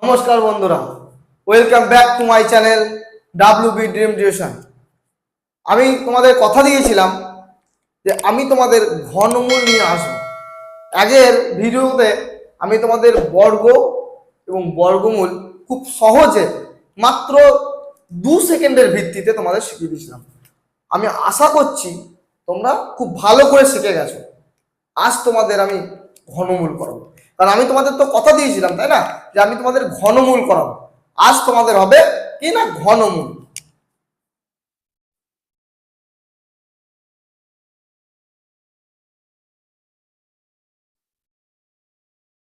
নমস্কার বন্ধুরা, welcome back to my channel WB dream tuition. আমি তোমাদের কথা দিয়েছিলাম যে আমি তোমাদের ঘনমূল নিয়ে আসবো। আগের ভিডিওতে আমি তোমাদের বর্গ এবং বর্গমূল খুব সহজে মাত্র 2 সেকেন্ডের ভিত্তিতে তোমাদের শিখিয়ে দিয়েছিলাম। আমি আশা করছি তোমরা খুব ভালো করে শিখে গেছো। আজ তোমাদের আমি ঘনমূল করাবো, কারণ আমি তোমাদের তো কথা দিয়েছিলাম, তাই না, যে আমি তোমাদের ঘনমূল করাবো। আজ তোমাদের হবে কি না, ঘনমূল।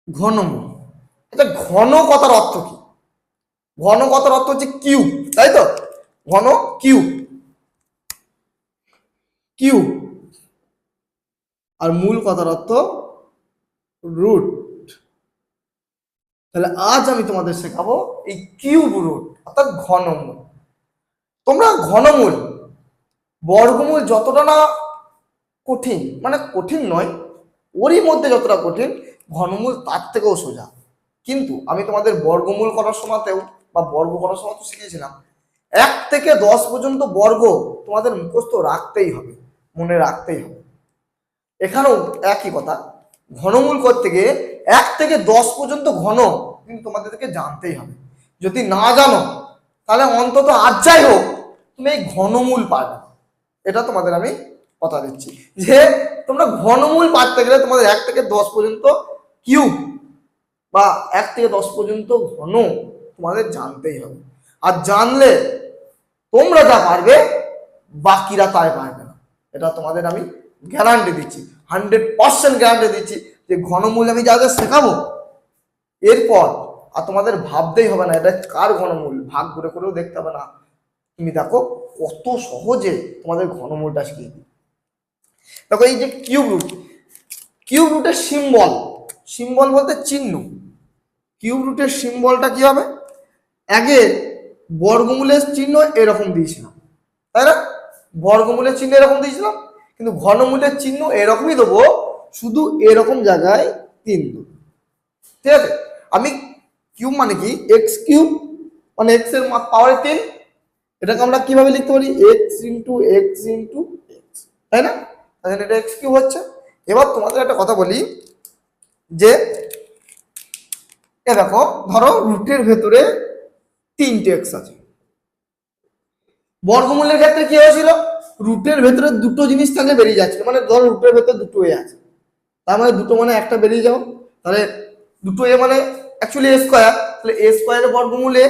ঘনমূল, এটা ঘন কথার অর্থ কি? ঘন কথার অর্থ হচ্ছে কিউব, তাই তো? ঘন কিউব, কিউব। আর মূল কথার অর্থ রুট। তাহলে আজ আমি তোমাদের শেখাবো এই কিউব রুট অর্থাৎ ঘনমূল। তোমরা ঘনমূল, বর্গমূল যতটা না কঠিন, মানে কঠিন নয়, ওরই মধ্যে যতটা কঠিন, ঘনমূল তার থেকেও সোজা। কিন্তু আমি তোমাদের বর্গমূল করার সময়তেও বা বর্গ করার সময় তো শিখিয়েছিলাম 1 থেকে 10 পর্যন্ত বর্গ তোমাদের মুখস্থ রাখতেই হবে, মনে রাখতেই হবে। এখানেও একই কথা, ঘনমূল করতে গিয়ে 1 থেকে 10 পর্যন্ত ঘন কিন্তু তোমাদেরকে জানতেই হবে। যদি না জানো তাহলে অন্তত আজ যাই হোক তুমি এই ঘনমূল পারবে। এটা তোমাদের আমি কথা দিচ্ছি যে তোমরা ঘনমূল পারতে গেলে তোমাদের 1 থেকে 10 পর্যন্ত কিউব বা 1 থেকে 10 পর্যন্ত ঘন তোমাদের জানতেই হবে। আর জানলে তোমরা যা পারবে বাকিরা তাই পারবে না। এটা তোমাদের আমি গ্যারান্টি দিচ্ছি, 100% গ্যারান্টি দিচ্ছি যে ঘনমূল আমি যা যা শেখাবো এরপর আর তোমাদের ভাবতেই হবে না এটা কার ঘনমূল, ভাগ করে করেও দেখতে হবে না। তুমি দেখো কত সহজে তোমাদের ঘনমূলটা শিখিয়ে দিই। দেখো এই যে কিউব রুট, কিউব রুটের সিম্বল, সিম্বল বলতে চিহ্ন। কিউব রুটের সিম্বলটা কি হবে? আগে বর্গমূলের চিহ্ন এরকম দিয়েছিলাম, তাই না? বর্গমূলের চিহ্ন এরকম দিয়েছিলাম, কিন্তু ঘনমূলের চিহ্ন এরকমই দেবো, শুধু এরকম জায়গায় 3 দেবো। ঠিক আছে? আমি কিউব মানে কি, এক্স কিউব মানে এক্স এর পাওয়ারে 3। এটাকে আমরা কিভাবে লিখতে পারি, x into x into x, তাই না? তাহলে এটা এক্স কিউব হচ্ছে। এবার তোমাদের একটা কথা বলি যে এ দেখো, ধরো রুটের ভেতরে 3টে এক্স আছে। বর্গমূলের ক্ষেত্রে কি হয়েছিল, রুটের ভেতরে দুটো জিনিস থাকলে বেরিয়ে যাচ্ছিল, মানে ধরো রুটের ভেতরে দুটো এ আছে, তার মানে দুটো মানে একটা বেরিয়ে যাও। তাহলে দুটো এ মানে অ্যাকচুয়ালি এ স্কোয়ার, তাহলে এ স্কোয়ারের বর্গমূল এ।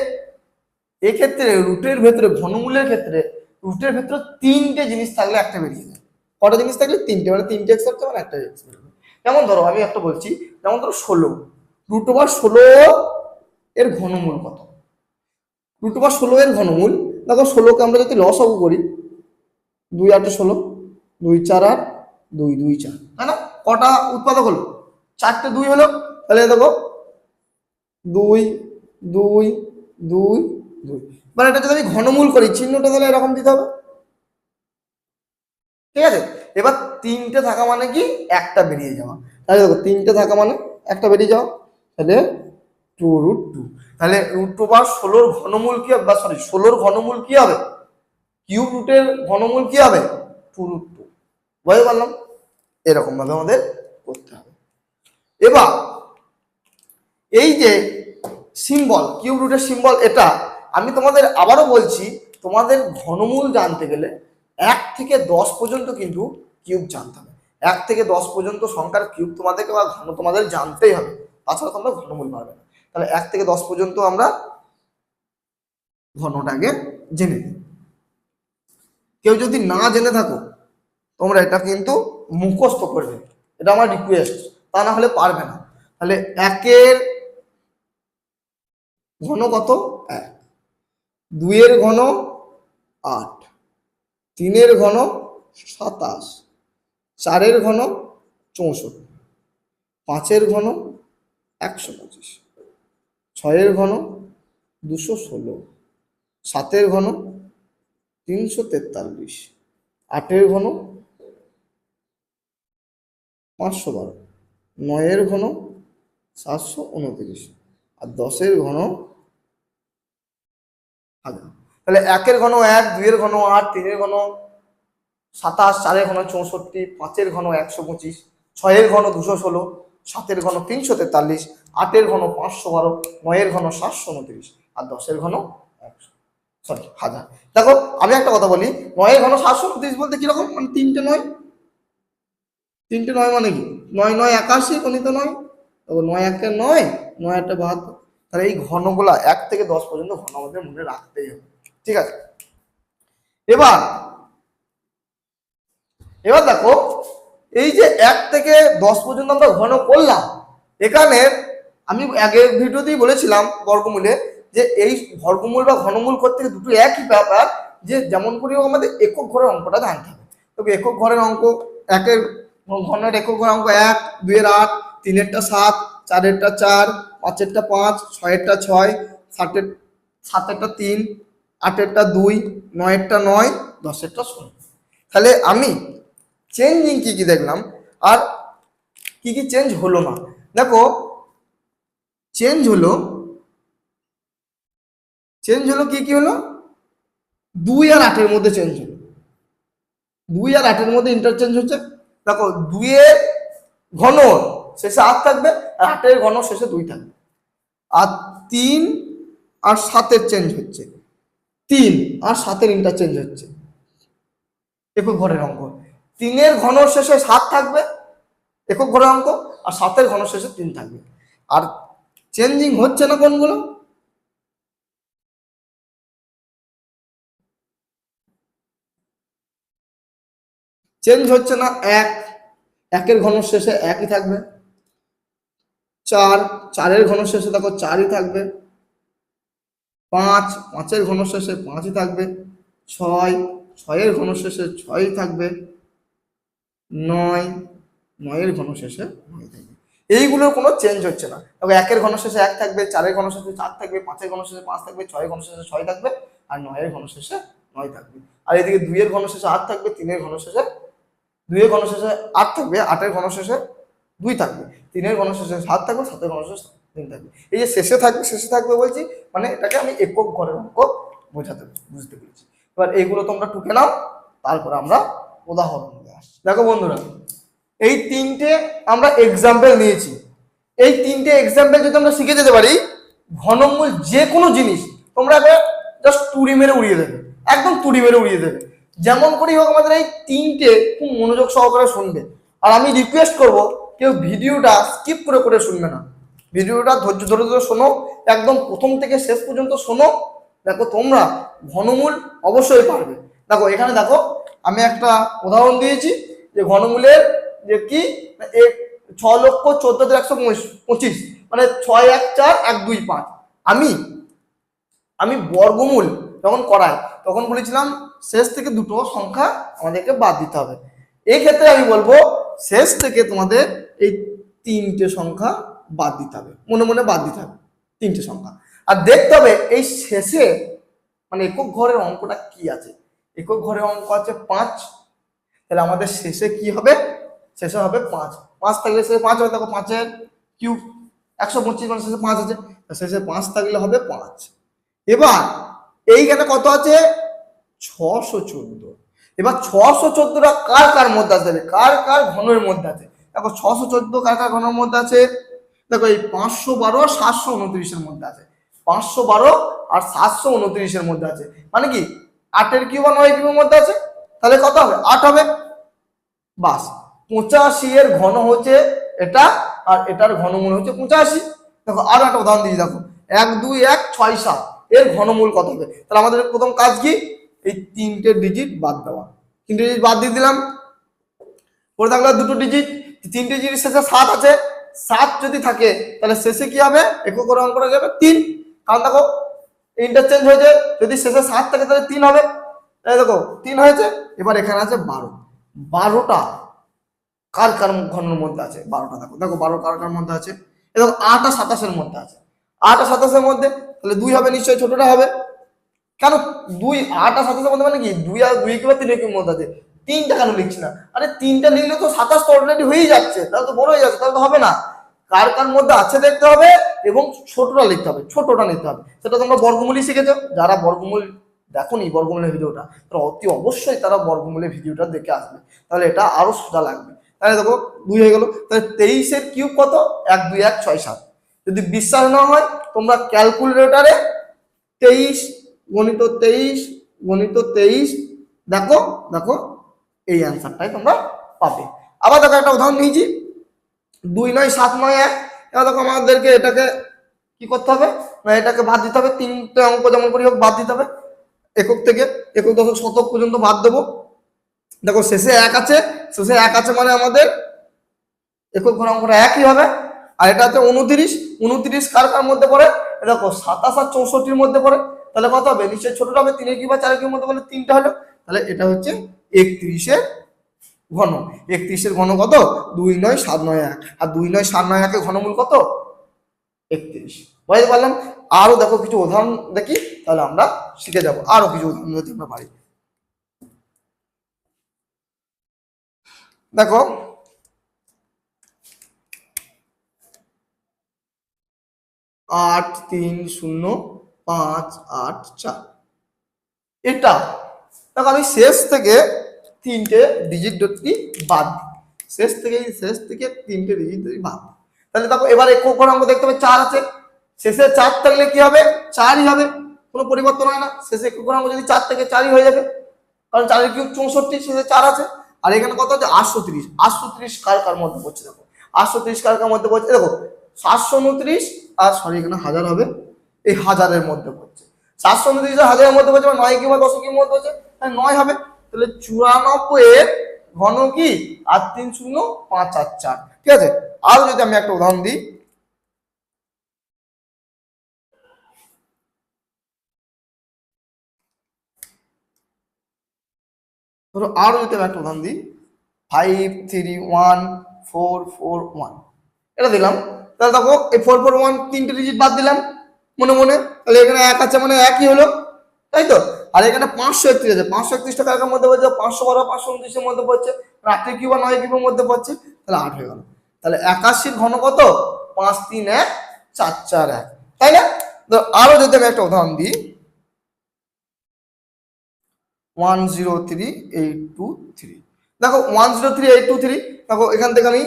এক্ষেত্রে রুটের ভেতরে, ঘনমূলের ক্ষেত্রে রুটের ভেতরে 3টে জিনিস থাকলে একটা বেরিয়ে যায়। কটা জিনিস থাকলে? 3টে, মানে 3টে এক্স থাকতে মানে একটা এক্স বেরোবে। যেমন ধরো আমি একটা বলছি, যেমন ধরো 16, রুট ওভার 16 এর ঘনমূল কত? রুট ওভার 16 এর ঘনমূল, দেখো 16কে আমরা যদি লসাগু করি, 2 8 16, 2 4 8, 2 2 4, তাই না? কটা উৎপাদক হলো? 4টে 2 হলো। তাহলে দেখো 2 2 2 2, মানে এটা যদি আমি ঘনমূল করি চিহ্নটা তাহলে এরকম দিতে হবে। ঠিক আছে? এবার 3টে থাকা মানে কি, একটা বেরিয়ে যাওয়া। তাহলে দেখো 3টে থাকা মানে একটা বেরিয়ে যাওয়া, তাহলে 2√2। তাহলে রুট ওভার 16 ঘনমূল কি হবে, বা সরি 16 ঘনমূল কি হবে, কিউব রুটের ঘনমূল কি হবে, 2√2। বুঝতে পারলাম? এরকম ভাবে আমাদের করতে হবে। এবার এই যে সিম্বল, কিউব রুটের সিম্বল, এটা আমি তোমাদের আবারও বলছি, তোমাদের ঘনমূল জানতে গেলে 1 থেকে 10 পর্যন্ত কিন্তু কিউব জানতে হবে। 1 থেকে 10 পর্যন্ত সংখ্যার কিউব তোমাদেরকে বা ঘন তোমাদের জানতেই হবে, তাছাড়া তোমরা ঘনমূল পারবে না। তাহলে 1 থেকে 10 পর্যন্ত আমরা ঘনটাকে জেনে নিই। কেউ যদি না জেনে থাকো তোমরা এটা কিন্তু মুখস্থ করবে, এটা আমার রিকোয়েস্ট, তা না হলে পারবে না। তাহলে 1-এর ঘন কত? 1। 2-এর ঘন 8, 3-এর ঘন 27, 4-এর ঘন 64, 5-এর ঘন 125, 6-এর ঘন 216, 7-এর ঘন 343, 8-এর ঘন 512, 9-এর ঘন 729, আর 10-এর ঘন হাজার। তাহলে 1-এর ঘন 1, 2-এর ঘন 8, 3-এর ঘন 27, 4-এর ঘন 64, 5-এর ঘন 125, 6-এর ঘন 216, 7-এর ঘন 343, 8-এর ঘন 512, 9-এর ঘন 729 আর 10-এর ঘন 1000। দেখো আমি একটা কথা বলি, 9-এর ঘন 729 বলতে কিরকম, মানে 3টে 9, 3টে 9 মানে কি 9 9 81 গণিত 9, 9 1 9, 9 8 72। তাহলে এই ঘনগুলা 1 থেকে 10 পর্যন্ত ঘন আমাদের মনে রাখতেই হবে, ঠিক আছে। এবার দেখো এই যে 1 থেকে 10 পর্যন্ত আমরা ঘন করলাম, এখানে আমি আগের ভিডিওতেই বলেছিলাম বর্গমূলে যে এই বর্গমূল বা ঘনমূল করতে দুটো একই ব্যাপার, যে যেমন করে হোক আমাদের একক ঘরের অঙ্কটা জানতে হবে। তবে একক ঘরের অঙ্ক, 1-এর ঘনের একক ঘরের অঙ্ক 1, 2-এর 8, 3-এরটা 7, 4-এরটা 4, 5-এরটা 5, 6-এরটা 6, 7-এরটা 3, 8-এরটা 2, 9-এরটা 9, 10-এরটা 0। তাহলে আমি চেঞ্জিং কি কি দেখলাম আর কি কি চেঞ্জ হলো না। দেখো চেঞ্জ হলো কি কি হলো, 2 আর 8-এর মধ্যে চেঞ্জ হলো, 2 আর 8-এর মধ্যে ইন্টারচেঞ্জ হচ্ছে। দেখো 2-এর ঘন শেষে 8 থাকবে আর 8-এর ঘন শেষে 2 থাকবে। আর 3 আর 7-এর চেঞ্জ হচ্ছে, 3 আর 7-এর ইন্টারচেঞ্জ হচ্ছে একক ঘরের অঙ্ক। 3-এর ঘন শেষে 7 থাকবে একক ঘরের অঙ্ক, আর 7-এর ঘন শেষে 3 থাকবে। আর চেঞ্জিং হচ্ছে না কোনগুলো, চেঞ্জ হচ্ছে না 1-এর ঘন শেষে 1ই থাকবে, 4-এর ঘন শেষে দেখো 4ই থাকবে, 5-এর ঘন শেষে 5ই থাকবে, 6-এর ঘন শেষে 6ই থাকবে, 9-এর ঘন শেষে 9 থাকবে। এইগুলোর কোনো চেঞ্জ হচ্ছে না। তবে 1-এর ঘন শেষে 1 থাকবে, 4-এর ঘন শেষে 4 থাকবে, 5-এর ঘন শেষে 5 থাকবে, 6-এর ঘন শেষে 6 থাকবে আর 9-এর ঘন শেষে 9 থাকবে। আর এদিকে 2-এর ঘন শেষে 8 থাকবে, 3-এর ঘন শেষে 2-এর ঘন শেষে 8 থাকবে, 8-এর ঘন শেষে 2 থাকবে, 3-এর ঘন শেষে 7 থাকবে, 7-এর ঘন শেষে 3 থাকবে। এই যে শেষে থাকবে বলছি, মানে এটাকে আমি একক ঘরের অঙ্ক বুঝতে পেরেছি। এবার এইগুলো তোমরা টুকে নাও, তারপর আমরা উদাহরণ নিয়ে আসছি। দেখো বন্ধুরা, এই 3টে আমরা এক্সাম্পল নিয়েছি। এই 3টে এক্সাম্পল যদি আমরা শিখে যেতে পারি, ঘনমূল যে কোনো জিনিস তোমরা জাস্ট তুড়ি মেরে উড়িয়ে দেবে, একদম তুড়ি মেরে উড়িয়ে দেবে। যেমন করেই হোক আমাদের এই 3টে খুব মনোযোগ সহকারে শুনবে। আর আমি রিকোয়েস্ট করব, কেউ ভিডিওটা স্কিপ করে শুনবে না, ভিডিওটা ধৈর্য ধরে শোনো, একদম প্রথম থেকে শেষ পর্যন্ত শোনো। দেখো তোমরা ঘনমূল অবশ্যই পারবে। দেখো এখানে দেখো আমি একটা উদাহরণ দিয়েছি যে ঘনমূলের যে কি 6,14,125, মানে 6 1 4 1 2 5। আমি বর্গমূল যখন করাই তখন বলেছিলাম শেষ থেকে দুটো সংখ্যা আমাদেরকে বাদ দিতে হবে। এই ক্ষেত্রে আমি বলবো শেষ থেকে তোমাদের এই 3টে সংখ্যা বাদ দিতে হবে, মনে বাদ দিতে হবে 3টে সংখ্যা। আর দেখতে হবে এই শেষে মানে একক ঘরের অঙ্কটা কি আছে। একক ঘরের অঙ্ক আছে 5, তাহলে আমাদের শেষে কি হবে, শেষে হবে 5 থাকলে শেষে 5 হবে। দেখো 5-এর কিউব 125, মানে শেষে 5 আছে, শেষে 5 থাকলে হবে 5। এবার এইখানে কত আছে 614। এবার 614টা কার মধ্যে আছে, কার ঘনের মধ্যে আছে। দেখো 614 কার ঘনের মধ্যে আছে, দেখো এই 512 আর 729-এর মধ্যে আছে, 512 আর 729-এর মধ্যে আছে, মানে কি 8-এর কিউব আর 9-এর কিউবের মধ্যে আছে। তাহলে কত হবে 8 হবে, বাস। 85-এর ঘন হচ্ছে এটা আর এটার ঘনমূল হচ্ছে 85। দেখো আরো একটা উদাহরণ দিই, দেখো 1 2 1 6 7 এর ঘনমূল কত হবে। তাহলে আমাদের প্রথম কাজ কি, এই 3টে ডিজিট বাদ দেওয়া। 3টে ডিজিট বাদ দিয়ে দিলাম, পরে থাকলো দুটো ডিজিট, 3টে ডিজিট শেষে 7 আছে, 7 যদি থাকে তাহলে শেষে কি হবে একক ঘরের অঙ্ক করা যাবে 3। কারণ দেখো ইন্টারচেঞ্জ হয়েছে, যদি শেষে 7 থাকে তাহলে 3 হবে। তাই দেখো 3 হয়েছে। এবার এখানে আছে 12টা কার ঘনের মধ্যে আছে, 12টা। দেখো 12 কার মধ্যে আছে, এবং 8 আর 27-এর মধ্যে আছে, 8 আর 27-এর মধ্যে, তাহলে 2 হবে নিশ্চয়ই, ছোটটা হবে। কেন 2 8 আর 27-এর মধ্যে, মানে কি 2 আর 2 কিংবা 3 এর মধ্যে আছে, 3টা কেন লিখছি না? আরে 3টা লিখলে তো 27 তো অলরেডি হয়েই যাচ্ছে, তাহলে তো বড় হয়ে যাচ্ছে, তাহলে তো হবে না। কার কার মধ্যে আছে দেখতে হবে এবং ছোটটা লিখতে হবে, ছোটটা নিতে হবে। সেটা তোমরা বর্গমূলই শিখেছো, যারা বর্গমূল দেখোনি বর্গমূলের ভিডিওটা, তারা অতি অবশ্যই তারা বর্গমূলের ভিডিওটা দেখে আসবে, তাহলে এটা আরো সোজা লাগবে। তাহলে দেখো 2 হয়ে গেল। তাহলে 23 কিউব কত? 1 2 1 6 7। যদি বিশ্বাস না হয় তোমরা ক্যালকুলেটরে 23 গণিত 23 গণিত 23 দেখো, দেখো এই অ্যান্সারটাই তোমরা পাবে। আবার দেখো একটা উদাহরণ নিয়েছি, 2 9 7 9 1। এবার দেখো আমাদেরকে এটাকে কি করতে হবে না, এটাকে বাদ দিতে হবে, 3টে অঙ্ক যেমন করি হোক বাদ দিতে হবে। একক থেকে একক দশক শতক পর্যন্ত বাদ দেবো। দেখো শেষে 1 আছে, শেষে 1 আছে মানে আমাদের একক ঘর অঙ্কটা একই হবে। আর এটা হচ্ছে 29, 29 কার কার মধ্যে পড়ে? দেখো 27 আর 64 মধ্যে পড়ে। তাহলে কত হবে? নিশ্চয়ই ছোটটা হবে, 3 কিউব বা 4 কিউবের মধ্যে বলে 3টা হলো। তাহলে এটা হচ্ছে 31 ঘন। 31 ঘন কত? 2 9 7 9 1। আর 2 9 7 9 1 ঘনমূল কত? 31। বুঝতে পারলাম? আরো দেখো কিছু উদাহরণ দেখি, তাহলে আমরা শিখে যাব আরো কিছু উদাহরণ যদি আমরা পারি। দেখো 8 3 0 5 8 4। এটা দেখো আমি শেষ থেকে 3টে ডিজিট বাদ দিই, শেষ থেকে 3টে ডিজিট বাদ। তাহলে দেখো এবার একক ঘর অঙ্ক দেখতে হবে 4 আছে, শেষে 4 থাকলে কি হবে? 4ই হবে, কোনো পরিবর্তন হয় না। শেষে একক ঘর অঙ্ক যদি 4 থেকে 4ই হয়ে যাবে, কারণ 4 কিউব 64, শেষে 4 আছে। আর এখানে কত আছে? 830। 830 কার কার মধ্যে পড়ছে? দেখো 830 কার কার মধ্যে পড়ছে? দেখো 729 আর সরি এখানে 1000 হবে, এই 1000-এর মধ্যে পড়ছে। 729 আর 1000-এর মধ্যে পড়ছে, 9 কিংবা 10 কিংবা মধ্যে পড়ছে, তাহলে 9 হবে। তাহলে 94 ঘন কি? 8 3 0 5 8 4। ঠিক আছে, আর যদি আমি একটা উদাহরণ দিই, ধরো আরো যদি আমি একটা উদাহরণ দিই, 5 3 1 4 4 1 এটা দিলাম। তাহলে দেখো এই 4 4 1 3টে ডিজিট বাদ দিলাম মনে মনে, তাহলে এখানে 1 আছে মানে একই হলো, তাই তো? আর এখানে 531 আছে, 531টা কার মধ্যে পড়ছে? 512 529-এর মধ্যে পড়ছে, 8 কিউব বা 9 কিউবের মধ্যে পড়ছে, তাহলে 8 হয়ে গেল। তাহলে 81 ঘন কত? 5 3 1 4 4 1, তাই না? তো আরো যদি আমি একটা উদাহরণ দিই, 103 823। দেখো 103 823, দেখো এখান থেকে আমি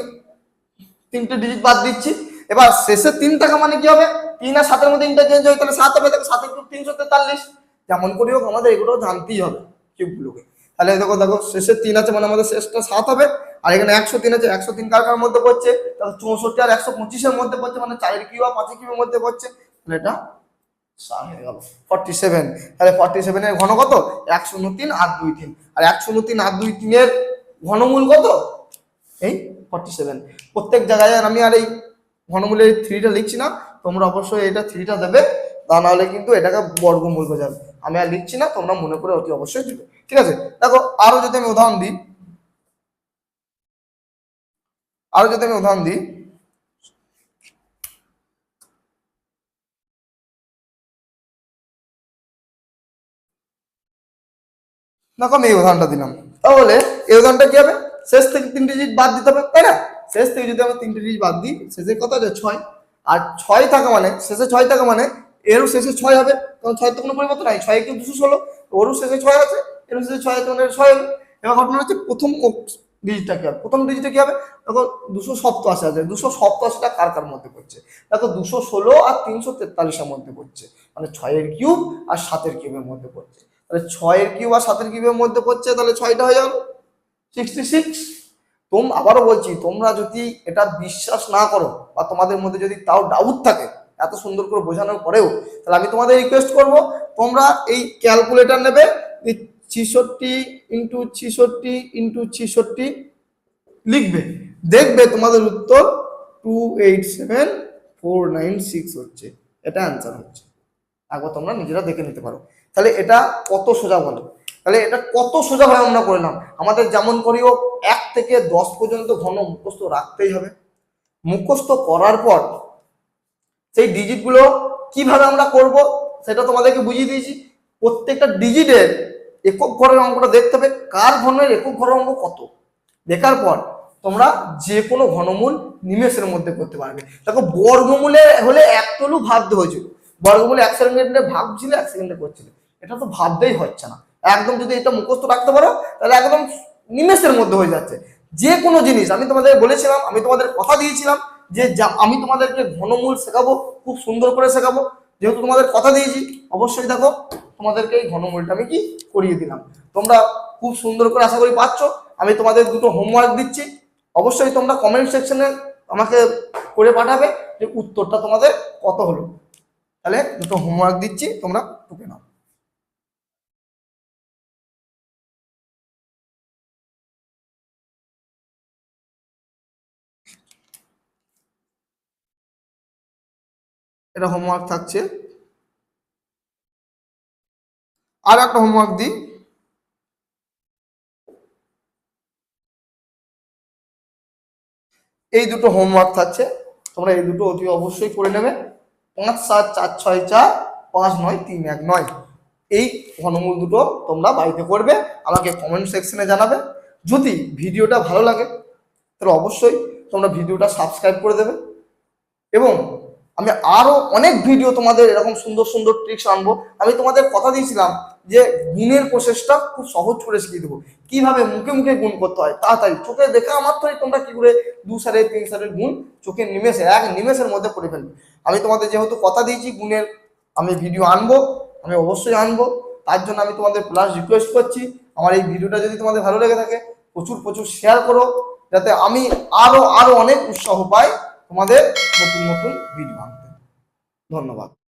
3টে ডিজিট বাদ দিচ্ছি। এবার শেষে 3 টাকা মানে কি হবে? 3 আর 7-এর মধ্যে ইন্টারচেঞ্জ হয়, তাহলে 7 হবে। দেখো 7 কিউব 343, যেমন করি হোক আমাদের এগুলো জানতেই হবে কিউবগুলোকে। তাহলে দেখো দেখো শেষে 3 আছে মানে আমাদের শেষটা 7 হবে। আর এখানে 103 আছে, 103 কার কার মধ্যে পড়ছে? দেখো 64 আর 125-এর মধ্যে পড়ছে, মানে 4 কিউব আর 5 কিউবের মধ্যে পড়ছে, তাহলে এটা 47। তাহলে 47-এর ঘন কত? 103 আর 2 3। আর 103 আর 2 3-এর ঘনমূল কত? এই 47। প্রত্যেক জায়গায় আমি আর এই ঘনমূলের 3টা লিখছি না, তোমরা অবশ্যই এটা 3টা দেবে, তা নাহলে কিন্তু এটাকে বর্গমূল হয়ে যাবে। আমি আর লিখছি না, তোমরা মনে করে অতি অবশ্যই দিবে। ঠিক আছে, দেখো আরো যদি আমি উদাহরণ দিই, দেখো আমি এই উদাহরণটা দিলাম। তাহলে এই উদাহরণটা কি হবে? শেষ থেকে 3টে ডিজিট বাদ দিতে হবে, তাই না? শেষ থেকে যদি আমি 3টে ডিজিট বাদ দিই, শেষে কত আছে? 6। আর 6 থাকা মানে শেষে 6 থাকা মানে এরও শেষে 6 হবে, কারণ 6 তো কোনো পরিবর্তন নাই। 6 কিউব 216, ওরও শেষে 6 আছে, এরও শেষে 6 আছে, মানে 6 হবে। এবার ঘটনা হচ্ছে প্রথম ডিজিটটা কি হবে? প্রথম ডিজিটে কি হবে? দেখো 287 আছে, 287টা কার কার মধ্যে পড়ছে? দেখো 216 আর 343-এর মধ্যে পড়ছে, মানে 6-এর কিউব আর 7-এর কিউবের মধ্যে পড়ছে। তাহলে 6-এর কিউব আর 7-এর কিউবের মধ্যে পড়ছে, তাহলে 6টা হয়ে যাবে 66। আবারও বলছি, তোমরা যদি এটা বিশ্বাস না করো বা তোমাদের মধ্যে যদি তাও ডাউট থাকে এত সুন্দর করে বোঝানোর পরেও, তাহলে আমি তোমাদের রিকোয়েস্ট করব, তোমরা এই ক্যালকুলেটর নেবে, 66 ইন্টু 66 ইন্টু 66 লিখবে, দেখবে তোমাদের উত্তর 287496 হচ্ছে। এটা অ্যান্সার হচ্ছে, একবার তোমরা নিজেরা দেখে নিতে পারো। তাহলে এটা কত সোজা বলো? তাহলে এটা কত সোজা ভাবে আমরা করলাম। আমাদের যেমন করি হোক 1 থেকে 10 পর্যন্ত ঘন মুখস্থ রাখতেই হবে। মুখস্থ করার পর সেই ডিজিটগুলো কিভাবে আমরা করব সেটা তোমাদেরকে বুঝিয়ে দিয়েছি। প্রত্যেকটা ডিজিটের একক ঘরের অঙ্কটা দেখতে হবে, কার ঘনের একক ঘরের অঙ্ক কত। দেখার পর তোমরা যে কোনো ঘনমূল নিমেষের মধ্যে করতে পারবে। দেখো বর্গমূলে হলে একটু ভাবতে হয়েছিল, বর্গমূলে 1 সেকেন্ডে ভাবছিলে 1 সেকেন্ডে করছিলে, এটা তো ভাবতেই হচ্ছে না। একদম যদি এটা মুখস্থ রাখতে পারো তাহলে একদম নিমেষের মধ্যে হয়ে যাচ্ছে। যে কোনো জিনিস আমি তোমাদের বলেছিলাম, আমি তোমাদের কথা দিয়েছিলাম যে আমি তোমাদেরকে ঘনমূল শেখাবো, খুব সুন্দর করে শেখাবো। যেহেতু তোমাদের কথা দিয়েছি, অবশ্যই দেখো তোমাদেরকে এই ঘনমূলটা আমি কি করিয়ে দিলাম। তোমরা খুব সুন্দর করে আশা করি পাচ্ছ। আমি তোমাদের দুটো হোমওয়ার্ক দিচ্ছি, অবশ্যই তোমরা কমেন্ট সেকশনে আমাকে করে পাঠাবে যে উত্তরটা তোমাদের কত হলো। তাহলে দুটো হোমওয়ার্ক দিচ্ছি, তোমরা টুকে নাও। এটা হোমওয়ার্ক থাকছে। আর একটা হোমওয়ার্ক দিই, এই দুটো হোমওয়ার্ক থাকছে, তোমরা এই দুটো অতি অবশ্যই করে নেবে। 5 7 4 6 4 5 9 3 1 9, এই ঘনমূল দুটো তোমরা বাড়িতে করবে, আমাকে কমেন্ট সেকশনে জানাবে। যদি ভিডিওটা ভালো লাগে তাহলে অবশ্যই তোমরা ভিডিওটা সাবস্ক্রাইব করে দেবে, এবং আমি আরো অনেক ভিডিও তোমাদের এরকম সুন্দর সুন্দর ট্রিক্স আনবো। আমি তোমাদের কথা দিয়েছিলাম যে গুণের প্রসেসটা খুব সহজ করে শিখিয়ে দেবো, কিভাবে মুখে মুখে গুণ করতে হয় তাড়াতাড়ি চোখে দেখা মাত্রই তোমরা কি করে 2 সালে 3 সালের গুণ চোখের নিমেষে 1 নিমেষের মধ্যে করে ফেলবে। আমি তোমাদের যেহেতু কথা দিয়েছি গুণের আমি ভিডিও আনবো, আমি অবশ্যই আনবো। তার জন্য আমি তোমাদের প্লাস রিকোয়েস্ট করছি, আমার এই ভিডিওটা যদি তোমাদের ভালো লেগে থাকে প্রচুর প্রচুর শেয়ার করো, যাতে আমি আরো আরো অনেক উৎসাহ পাই তোমাদের নতুন নতুন ভিডিও আনতে। ধন্যবাদ।